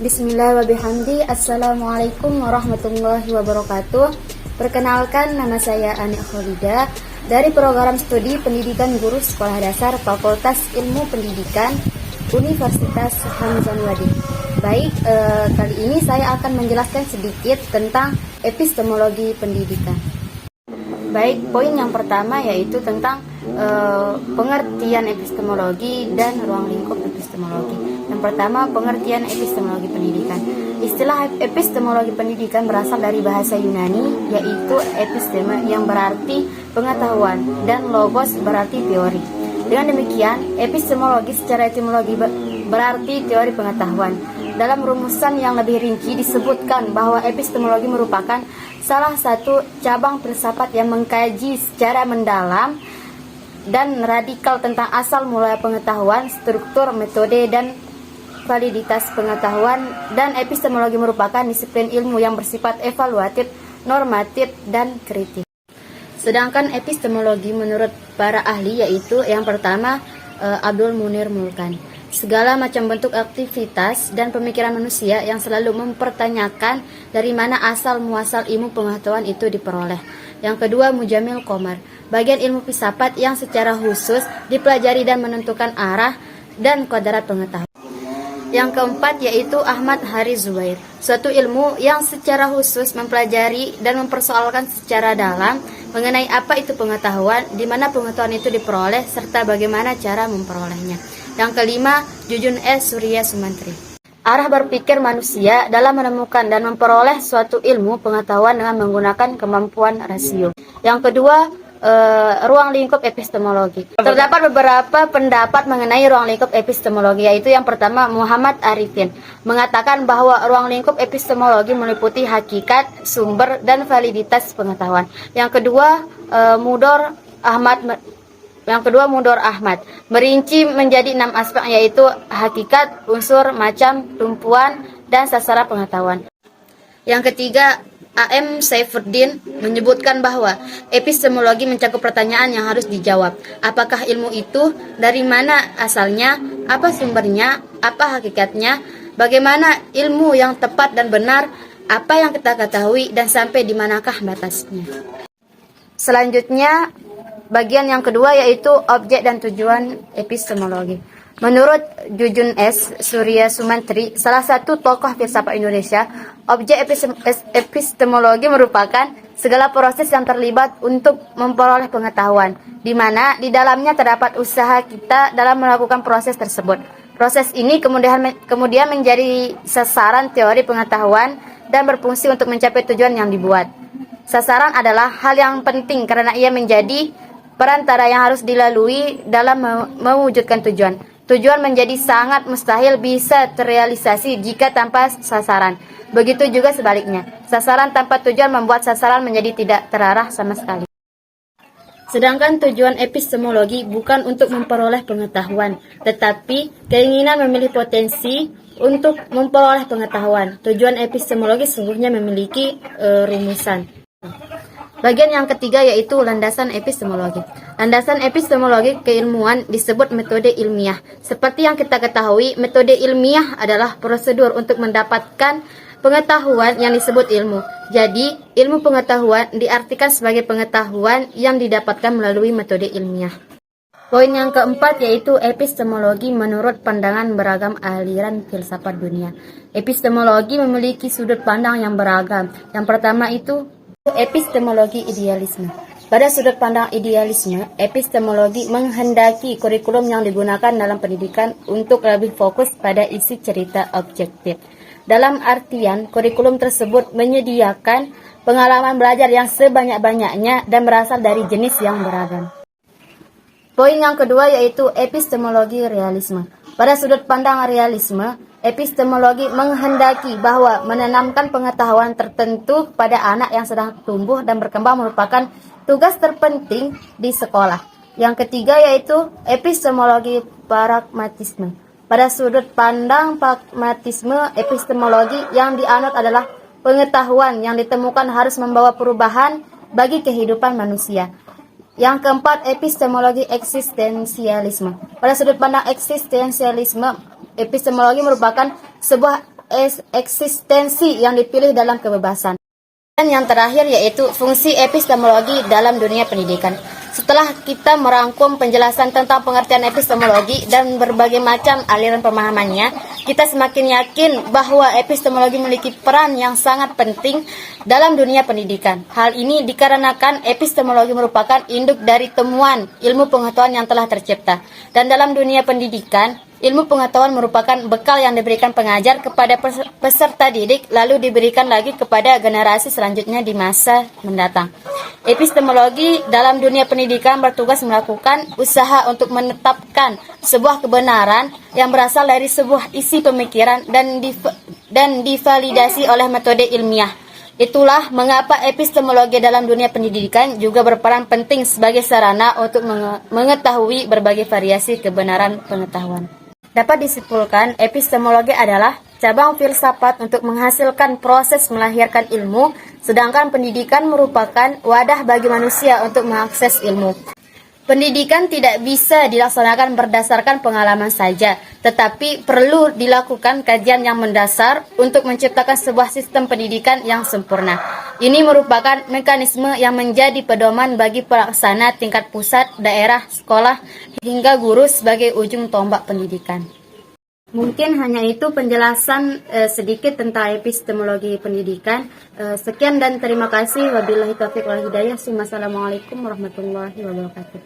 Bismillah wa bihamdi. Assalamualaikum warahmatullahi wabarakatuh. Perkenalkan, nama saya Ani Khalida dari program studi pendidikan guru sekolah dasar Fakultas Ilmu Pendidikan Universitas Hamzanwadi. Baik, kali ini saya akan menjelaskan sedikit tentang epistemologi pendidikan. Baik, poin yang pertama yaitu tentang pengertian epistemologi dan ruang lingkup epistemologi. Yang pertama, pengertian epistemologi pendidikan. Istilah epistemologi pendidikan berasal dari bahasa Yunani, yaitu episteme yang berarti pengetahuan dan logos berarti teori. Dengan demikian, epistemologi secara etimologi berarti teori pengetahuan. Dalam rumusan yang lebih rinci disebutkan bahwa epistemologi merupakan salah satu cabang filsafat yang mengkaji secara mendalam dan radikal tentang asal mula pengetahuan, struktur, metode, dan validitas pengetahuan, dan epistemologi merupakan disiplin ilmu yang bersifat evaluatif, normatif, dan kritis. Sedangkan epistemologi menurut para ahli yaitu yang pertama Abdul Munir Mulkan, segala macam bentuk aktivitas dan pemikiran manusia yang selalu mempertanyakan dari mana asal muasal ilmu pengetahuan itu diperoleh. Yang kedua Mujamil Komar, bagian ilmu filsafat yang secara khusus dipelajari dan menentukan arah dan kodrat pengetahuan. Yang keempat yaitu Ahmad Hari Zubair, suatu ilmu yang secara khusus mempelajari dan mempersoalkan secara dalam mengenai apa itu pengetahuan, di mana pengetahuan itu diperoleh, serta bagaimana cara memperolehnya. Yang kelima, Jujun S. Surya Sumantri, arah berpikir manusia dalam menemukan dan memperoleh suatu ilmu pengetahuan dengan menggunakan kemampuan rasio. Yang kedua, ruang lingkup epistemologi. Terdapat beberapa pendapat mengenai ruang lingkup epistemologi, yaitu yang pertama Muhammad Arifin mengatakan bahwa ruang lingkup epistemologi meliputi hakikat, sumber, dan validitas pengetahuan. Yang kedua Mudor Ahmad merinci menjadi 6 aspek, yaitu hakikat, unsur, macam, tumpuan, dan sasaran pengetahuan. Yang ketiga A.M. Saifuddin menyebutkan bahwa epistemologi mencakup pertanyaan yang harus dijawab. Apakah ilmu itu? Dari mana asalnya? Apa sumbernya? Apa hakikatnya? Bagaimana ilmu yang tepat dan benar? Apa yang kita ketahui dan sampai di manakah batasnya? Selanjutnya, bagian yang kedua yaitu objek dan tujuan epistemologi. Menurut Jujun S. Surya Sumantri, salah satu tokoh filsafat Indonesia, objek epistemologi merupakan segala proses yang terlibat untuk memperoleh pengetahuan, di mana di dalamnya terdapat usaha kita dalam melakukan proses tersebut. Proses ini kemudian menjadi sasaran teori pengetahuan dan berfungsi untuk mencapai tujuan yang dibuat. Sasaran adalah hal yang penting karena ia menjadi perantara yang harus dilalui dalam mewujudkan tujuan. Tujuan menjadi sangat mustahil bisa terrealisasi jika tanpa sasaran. Begitu juga sebaliknya. Sasaran tanpa tujuan membuat sasaran menjadi tidak terarah sama sekali. Sedangkan tujuan epistemologi bukan untuk memperoleh pengetahuan, tetapi keinginan memilih potensi untuk memperoleh pengetahuan. Tujuan epistemologi sesungguhnya memiliki rumusan. Bagian yang ketiga yaitu landasan epistemologi. Landasan epistemologi keilmuan disebut metode ilmiah. Seperti yang kita ketahui, metode ilmiah adalah prosedur untuk mendapatkan pengetahuan yang disebut ilmu. Jadi, ilmu pengetahuan diartikan sebagai pengetahuan yang didapatkan melalui metode ilmiah. Poin yang keempat yaitu epistemologi menurut pandangan beragam aliran filsafat dunia. Epistemologi memiliki sudut pandang yang beragam. Yang pertama itu epistemologi idealisme. Pada sudut pandang idealisme, epistemologi menghendaki kurikulum yang digunakan dalam pendidikan untuk lebih fokus pada isi cerita objektif. Dalam artian, kurikulum tersebut menyediakan pengalaman belajar yang sebanyak-banyaknya dan berasal dari jenis yang beragam. Poin yang kedua yaitu epistemologi realisme. Pada sudut pandang realisme, epistemologi menghendaki bahwa menanamkan pengetahuan tertentu pada anak yang sedang tumbuh dan berkembang merupakan tugas terpenting di sekolah. Yang ketiga yaitu epistemologi pragmatisme. Pada sudut pandang pragmatisme, epistemologi yang dianut adalah pengetahuan yang ditemukan harus membawa perubahan bagi kehidupan manusia. Yang keempat, epistemologi eksistensialisme. Pada sudut pandang eksistensialisme, epistemologi merupakan sebuah eksistensi yang dipilih dalam kebebasan. Dan yang terakhir yaitu fungsi epistemologi dalam dunia pendidikan. Setelah kita merangkum penjelasan tentang pengertian epistemologi dan berbagai macam aliran pemahamannya, kita semakin yakin bahwa epistemologi memiliki peran yang sangat penting dalam dunia pendidikan. Hal ini dikarenakan epistemologi merupakan induk dari temuan ilmu pengetahuan yang telah tercipta. Dan dalam dunia pendidikan, ilmu pengetahuan merupakan bekal yang diberikan pengajar kepada peserta didik, lalu diberikan lagi kepada generasi selanjutnya di masa mendatang. Epistemologi dalam dunia pendidikan bertugas melakukan usaha untuk menetapkan sebuah kebenaran yang berasal dari sebuah isi pemikiran dan divalidasi oleh metode ilmiah. Itulah mengapa epistemologi dalam dunia pendidikan juga berperan penting sebagai sarana untuk mengetahui berbagai variasi kebenaran pengetahuan. Dapat disimpulkan, epistemologi adalah cabang filsafat untuk menghasilkan proses melahirkan ilmu, sedangkan pendidikan merupakan wadah bagi manusia untuk mengakses ilmu. Pendidikan tidak bisa dilaksanakan berdasarkan pengalaman saja, tetapi perlu dilakukan kajian yang mendasar untuk menciptakan sebuah sistem pendidikan yang sempurna. Ini merupakan mekanisme yang menjadi pedoman bagi pelaksana tingkat pusat, daerah, sekolah, hingga guru sebagai ujung tombak pendidikan. Mungkin hanya itu penjelasan sedikit tentang epistemologi pendidikan. Sekian dan terima kasih. Wabillahi taufiq wal hidayah. Wassalamualaikum warahmatullahi wabarakatuh.